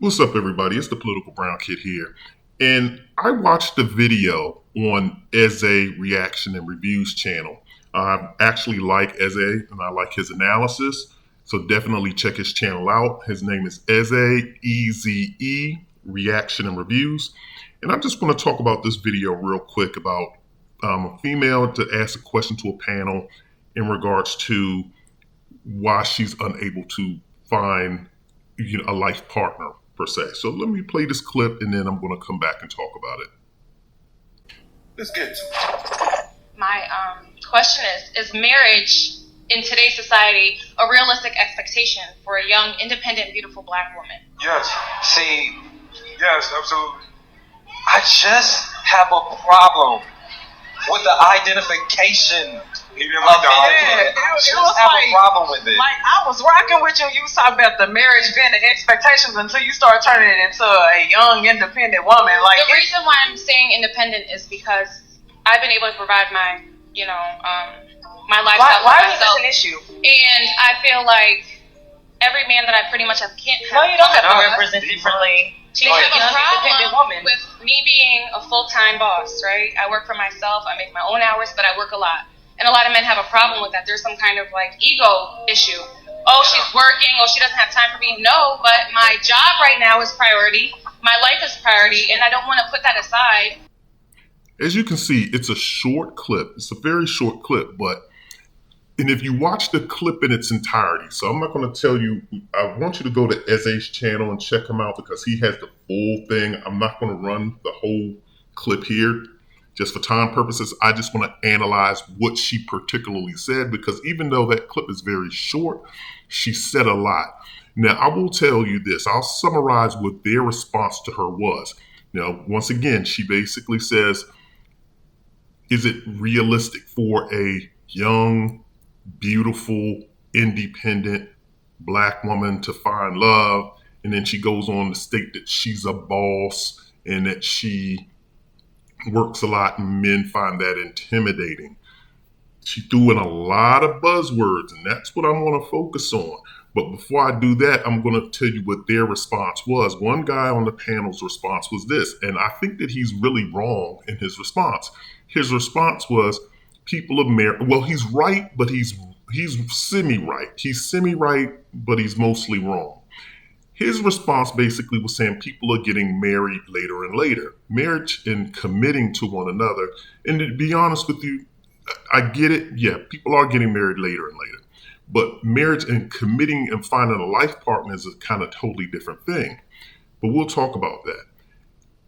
What's up, everybody? It's the Political Brown Kid here. And I watched the video on Eze Reaction and Reviews channel. I actually like Eze and I like his analysis. So definitely check his channel out. His name is Eze, EZE, Reaction and Reviews. And I just want to talk about this video real quick about a female to ask a question to a panel in regards to why she's unable to find a life partner per se. So let me play this clip and then I'm going to come back and talk about it. Let's get to it. My question is marriage in today's society a realistic expectation for a young, independent, beautiful black woman? Yes. See, yes, absolutely. I just have a problem with the identification. It was a problem with it. Like, I was rocking with you. You was talking about the marriage being the expectations until you start turning it into a young, independent woman. Like, the reason why I'm saying independent is because I've been able to provide my, my lifestyle why for myself. Is this an issue? And I feel like every man that I pretty much have can't have. No, you don't have to represent differently. They have a problem with me being a full-time boss, right? I work for myself. I make my own hours, but I work a lot. And a lot of men have a problem with that. There's some kind of like ego issue. Oh, she's working. Oh, she doesn't have time for me. No, but my job right now is priority. My life is priority, and I don't want to put that aside. As you can see, it's a short clip. It's a very short clip, and if you watch the clip in its entirety, so I'm not going to tell you, I want you to go to Eze's channel and check him out because he has the full thing. I'm not going to run the whole clip here. Just for time purposes, I just want to analyze what she particularly said because even though that clip is very short, she said a lot. Now, I will tell you this. I'll summarize what their response to her was. Now, once again, she basically says, is it realistic for a young, beautiful, independent black woman to find love? And then she goes on to state that she's a boss and that she works a lot and men find that intimidating. She threw in a lot of buzzwords and that's what I'm going to focus on. But before I do that, I'm going to tell you what their response was. One guy on the panel's response was this, and I think that he's really wrong in his response. His response was, people of marriage, well, he's right, but he's semi-right. He's semi-right, but he's mostly wrong. His response basically was saying people are getting married later and later. Marriage and committing to one another. And to be honest with you, I get it. Yeah, people are getting married later and later. But marriage and committing and finding a life partner is a kind of totally different thing. But we'll talk about that.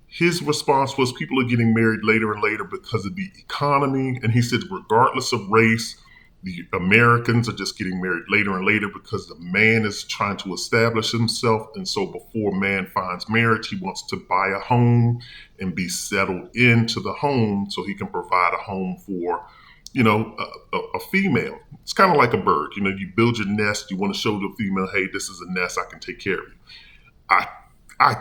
His response was people are getting married later and later because of the economy. And he said, regardless of race, the Americans are just getting married later and later because the man is trying to establish himself. And so before man finds marriage, he wants to buy a home and be settled into the home so he can provide a home for, a female. It's kind of like a bird. You build your nest. You want to show the female, hey, this is a nest. I can take care of you. I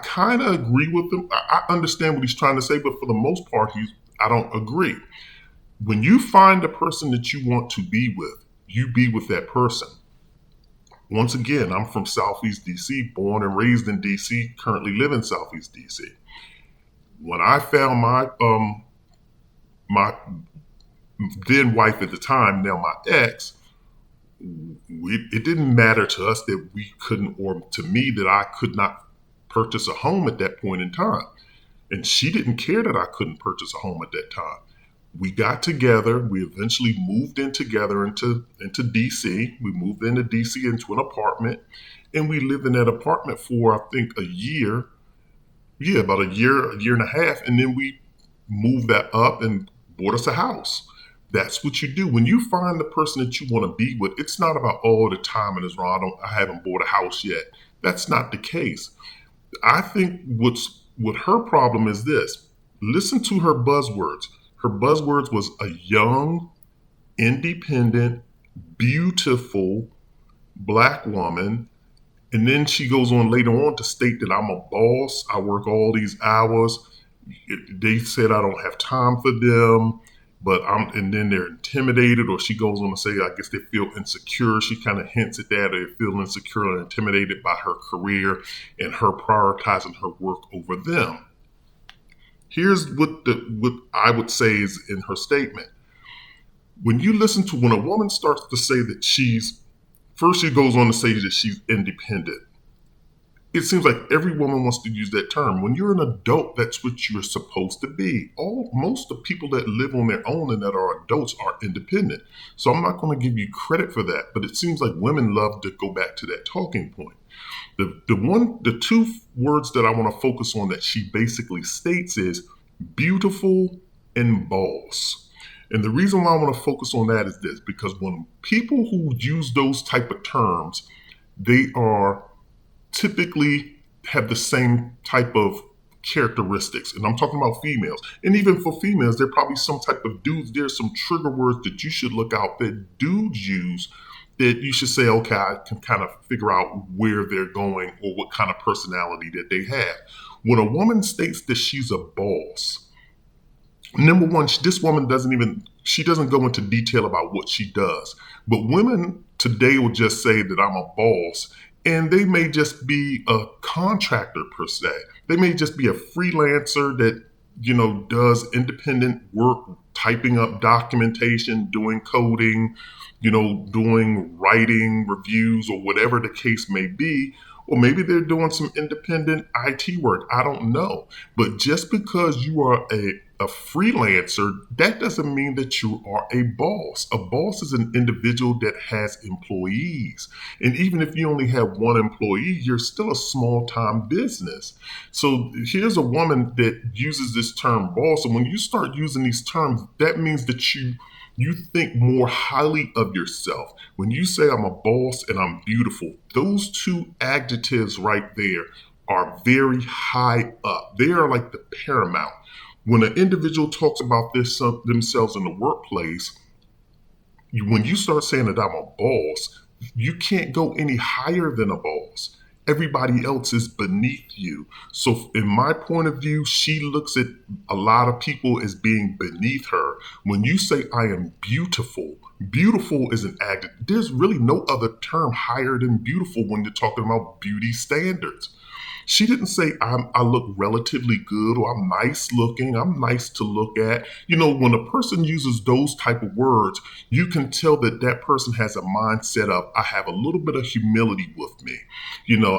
kind of agree with him. I understand what he's trying to say, but for the most part, I don't agree. When you find the person that you want to be with, you be with that person. Once again, I'm from Southeast DC, born and raised in DC, currently live in Southeast DC. When I found my then wife at the time, now my ex, it didn't matter to us that we couldn't, or to me that I could not purchase a home at that point in time. And she didn't care that I couldn't purchase a home at that time. We got together. We eventually moved in together into DC. We moved into DC into an apartment, and we lived in that apartment for, I think, a year. Yeah, about a year and a half. And then we moved that up and bought us a house. That's what you do. When you find the person that you want to be with, it's not about, oh, the timing is wrong. I haven't bought a house yet. That's not the case. I think what her problem is this. Listen to her buzzwords. Her buzzwords was a young, independent, beautiful black woman. And then she goes on later on to state that I'm a boss. I work all these hours. They said I don't have time for them. but and then they're intimidated, or she goes on to say, I guess they feel insecure. She kind of hints at that. They feel insecure and intimidated by her career and her prioritizing her work over them. Here's what I would say is in her statement. When a woman starts to say that first she goes on to say that she's independent. It seems like every woman wants to use that term. When you're an adult, that's what you're supposed to be. Most of the people that live on their own and that are adults are independent. So I'm not going to give you credit for that, but it seems like women love to go back to that talking point. The two words that I want to focus on that she basically states is beautiful and boss. And the reason why I want to focus on that is this, because when people who use those type of terms, they are typically have the same type of characteristics. And I'm talking about females. And even for females, there are probably some type of dudes. There's some trigger words that you should look out that dudes use that you should say, okay, I can kind of figure out where they're going or what kind of personality that they have. When a woman states that she's a boss, number one, this woman doesn't go into detail about what she does. But women today will just say that I'm a boss, and they may just be a contractor per se. They may just be a freelancer that, does independent work, typing up documentation, doing coding, doing writing reviews or whatever the case may be. Or maybe they're doing some independent IT work. I don't know. But just because you are a freelancer, that doesn't mean that you are a boss. A boss is an individual that has employees. And even if you only have one employee, you're still a small-time business. So here's a woman that uses this term boss. And when you start using these terms, that means that you think more highly of yourself. When you say I'm a boss and I'm beautiful, those two adjectives right there are very high up. They are like the paramount. When an individual talks about themselves in the workplace, when you start saying that I'm a boss, you can't go any higher than a boss. Everybody else is beneath you. So in my point of view, she looks at a lot of people as being beneath her. When you say I am beautiful, beautiful is an adjective. There's really no other term higher than beautiful when you're talking about beauty standards. She didn't say I look relatively good or I'm nice looking, I'm nice to look at. When a person uses those type of words, you can tell that that person has a mindset of, I have a little bit of humility with me.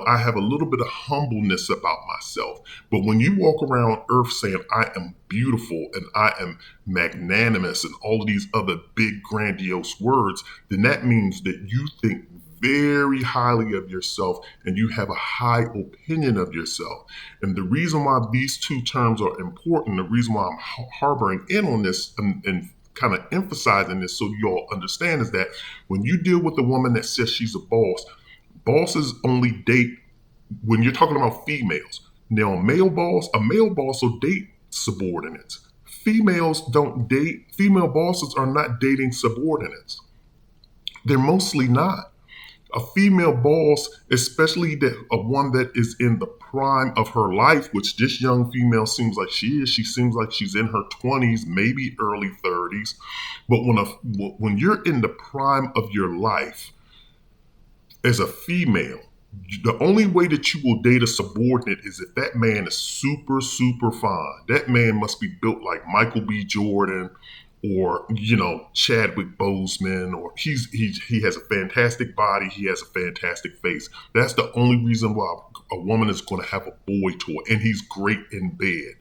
I have a little bit of humbleness about myself. But when you walk around earth saying I am beautiful and I am magnanimous and all of these other big grandiose words, then that means that you think very highly of yourself and you have a high opinion of yourself. And the reason why these two terms are important, the reason why I'm harboring in on this and kind of emphasizing this so you all understand, is that when you deal with a woman that says she's a boss, bosses only date when you're talking about females. Now, a male boss will date subordinates. Females don't date. Female bosses are not dating subordinates. They're mostly not. A female boss, especially a one that is in the prime of her life, which this young female seems like she is. She seems like she's in her 20s, maybe early 30s. But when you're in the prime of your life as a female, the only way that you will date a subordinate is if that man is super, super fine. That man must be built like Michael B. Jordan or, Chadwick Boseman, or he has a fantastic body, he has a fantastic face. That's the only reason why a woman is going to have a boy toy, and he's great in bed.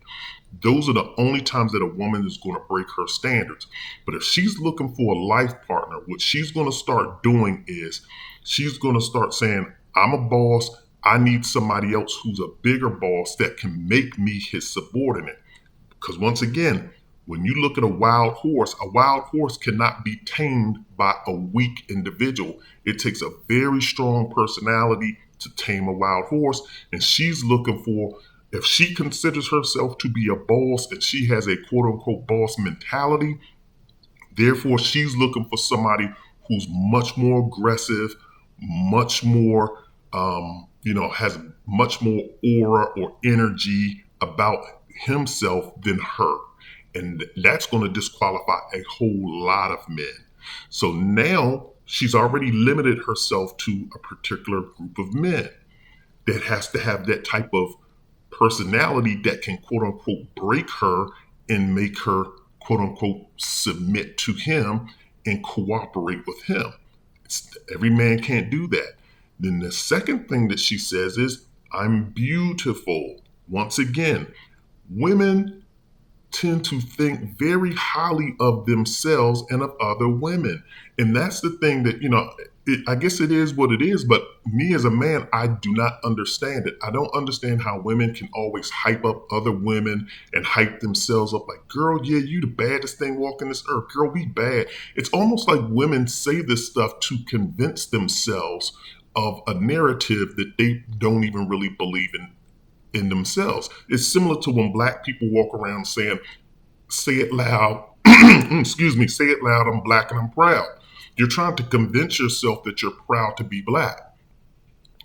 Those are the only times that a woman is going to break her standards. But if she's looking for a life partner, what she's going to start doing is she's going to start saying, I'm a boss, I need somebody else who's a bigger boss that can make me his subordinate. Because once again, when you look at a wild horse cannot be tamed by a weak individual. It takes a very strong personality to tame a wild horse. And she's looking for, if she considers herself to be a boss and she has a quote unquote boss mentality, therefore she's looking for somebody who's much more aggressive, much more, has much more aura or energy about himself than her. And that's going to disqualify a whole lot of men. So now she's already limited herself to a particular group of men that has to have that type of personality that can quote unquote break her and make her quote unquote submit to him and cooperate with him. Every man can't do that. Then the second thing that she says is, I'm beautiful. Once again, women tend to think very highly of themselves and of other women. And that's the thing that, I guess it is what it is, but me as a man, I do not understand it. I don't understand how women can always hype up other women and hype themselves up like, girl, yeah, you the baddest thing walking this earth. Girl, we bad. It's almost like women say this stuff to convince themselves of a narrative that they don't even really believe in themselves. It's similar to when black people walk around saying, say it loud, excuse me, say it loud, I'm black and I'm proud. You're trying to convince yourself that you're proud to be black.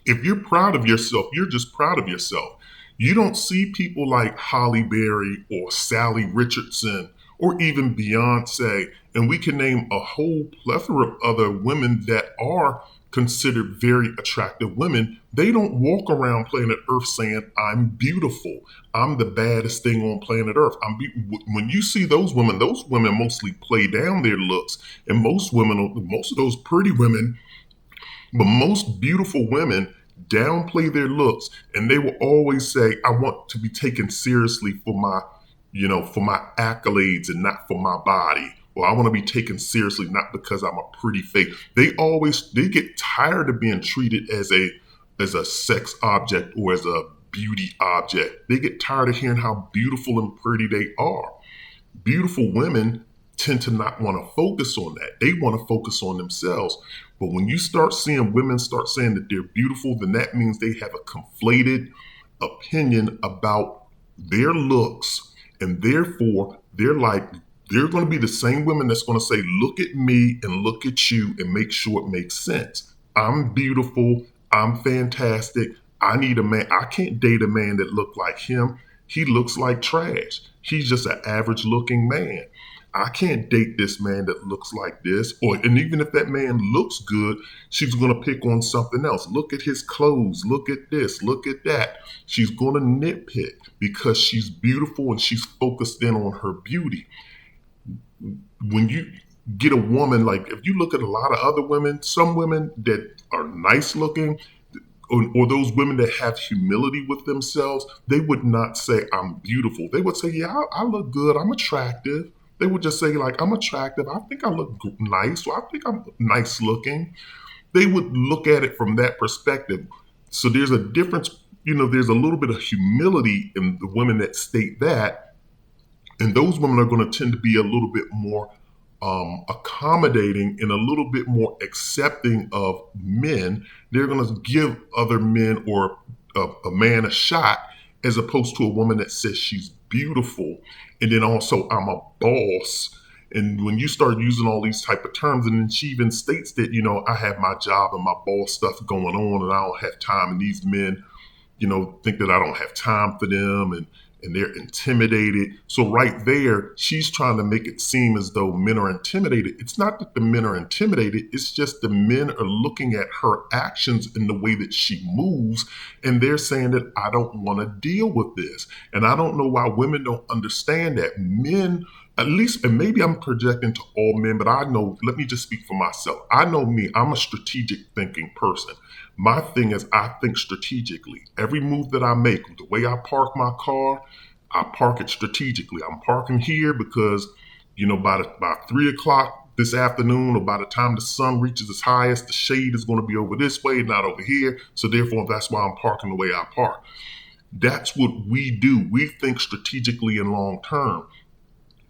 If you're proud of yourself, you're just proud of yourself. You don't see people like Halle Berry or Sally Richardson or even Beyonce, and we can name a whole plethora of other women that are considered very attractive women. They don't walk around planet Earth saying, I'm beautiful. I'm the baddest thing on planet Earth. When you see those women mostly play down their looks. And most of those pretty women, but most beautiful women downplay their looks. And they will always say, I want to be taken seriously for my accolades and not for my body. Or I want to be taken seriously, not because I'm a pretty face. They get tired of being treated as a sex object or as a beauty object. They get tired of hearing how beautiful and pretty they are. Beautiful women tend to not want to focus on that. They want to focus on themselves. But when you start seeing women start saying that they're beautiful, then that means they have a conflated opinion about their looks. And therefore, they're going to be the same women that's going to say, look at me and look at you and make sure it makes sense. I'm beautiful. I'm fantastic. I need a man. I can't date a man that looks like him. He looks like trash. He's just an average looking man. I can't date this man that looks like this. And even if that man looks good, she's going to pick on something else. Look at his clothes. Look at this. Look at that. She's going to nitpick because she's beautiful and she's focused in on her beauty. When you get a woman, like if you look at a lot of other women, some women that are nice looking, or those women that have humility with themselves, they would not say, I'm beautiful. They would say, yeah, I look good. I'm attractive. They would just say, like, I'm attractive. I think I look nice. Or I think I'm nice looking. They would look at it from that perspective. So there's a difference. There's a little bit of humility in the women that state that. And those women are going to tend to be a little bit more accommodating and a little bit more accepting of men. They're going to give other men or a man a shot, as opposed to a woman that says she's beautiful. And then also, I'm a boss. And when you start using all these type of terms, and then she even states that, I have my job and my boss stuff going on and I don't have time. And these men, think that I don't have time for them and they're intimidated. So right there, she's trying to make it seem as though men are intimidated. It's not that the men are intimidated. It's just the men are looking at her actions in the way that she moves. And they're saying that I don't want to deal with this. And I don't know why women don't understand that. Men, at least, and maybe I'm projecting to all men, but I know, let me just speak for myself. I know me, I'm a strategic thinking person. My thing is I think strategically. Every move that I make, the way I park my car, I park it strategically. I'm parking here because, by 3 o'clock this afternoon, or by the time the sun reaches its highest, the shade is going to be over this way, not over here. So therefore, that's why I'm parking the way I park. That's what we do. We think strategically and long term.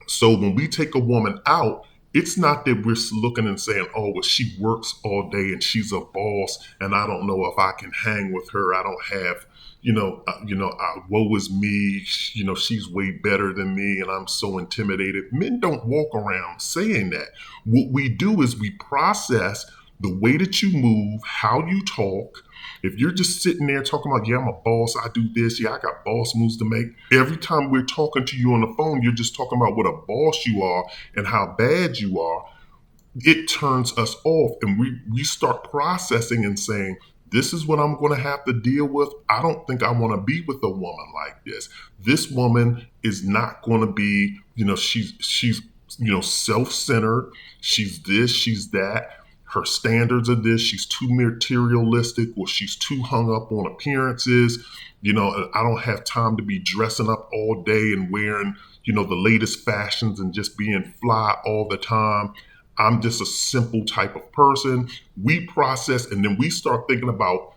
So when we take a woman out, it's not that we're looking and saying, oh, well, she works all day and she's a boss and I don't know if I can hang with her. I don't have, woe is me. She's way better than me and I'm so intimidated. Men don't walk around saying that. What we do is we process the way that you move, how you talk, If you're just sitting there talking about, yeah, I'm a boss, I do this, yeah, I got boss moves to make. Every time we're talking to you on the phone, you're just talking about what a boss you are and how bad you are. It turns us off, and we start processing and saying, this is what I'm going to have to deal with. I don't think I want to be with a woman like this. This woman is not going to be, she's self-centered. She's this, she's that. Her standards are this. She's too materialistic, or she's too hung up on appearances. I don't have time to be dressing up all day and wearing, the latest fashions and just being fly all the time. I'm just a simple type of person. We process, and then we start thinking about,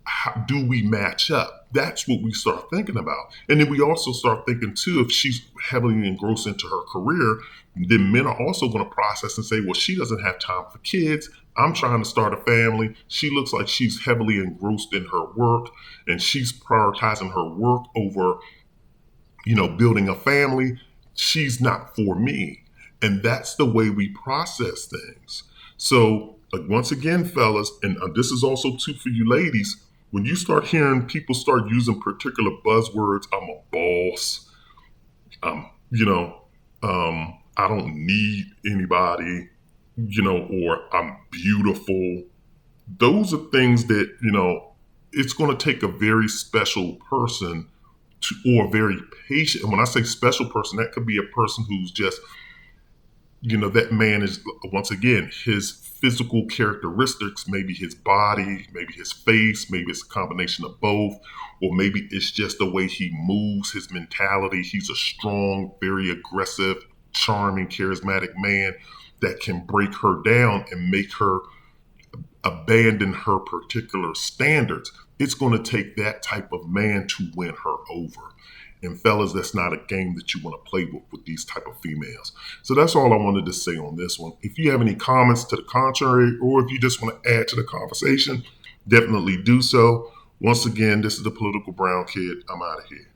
how do we match up? That's what we start thinking about. And then we also start thinking too, if she's heavily engrossed into her career, then men are also going to process and say, well, she doesn't have time for kids. I'm trying to start a family. She looks like she's heavily engrossed in her work, and she's prioritizing her work over, building a family. She's not for me. And that's the way we process things. So once again, fellas, and this is also true for you ladies, when you start hearing people start using particular buzzwords, I'm a boss, I don't need anybody, or I'm beautiful. Those are things that, it's going to take a very special person or a very patient. And when I say special person, that could be a person who's just, that man is, once again, his physical characteristics, maybe his body, maybe his face, maybe it's a combination of both, or maybe it's just the way he moves, his mentality. He's a strong, very aggressive, charming, charismatic man that can break her down and make her abandon her particular standards. It's going to take that type of man to win her over. And fellas, that's not a game that you want to play with these type of females. So that's all I wanted to say on this one. If you have any comments to the contrary, or if you just want to add to the conversation, definitely do so. Once again, this is the Political Brown Kid. I'm out of here.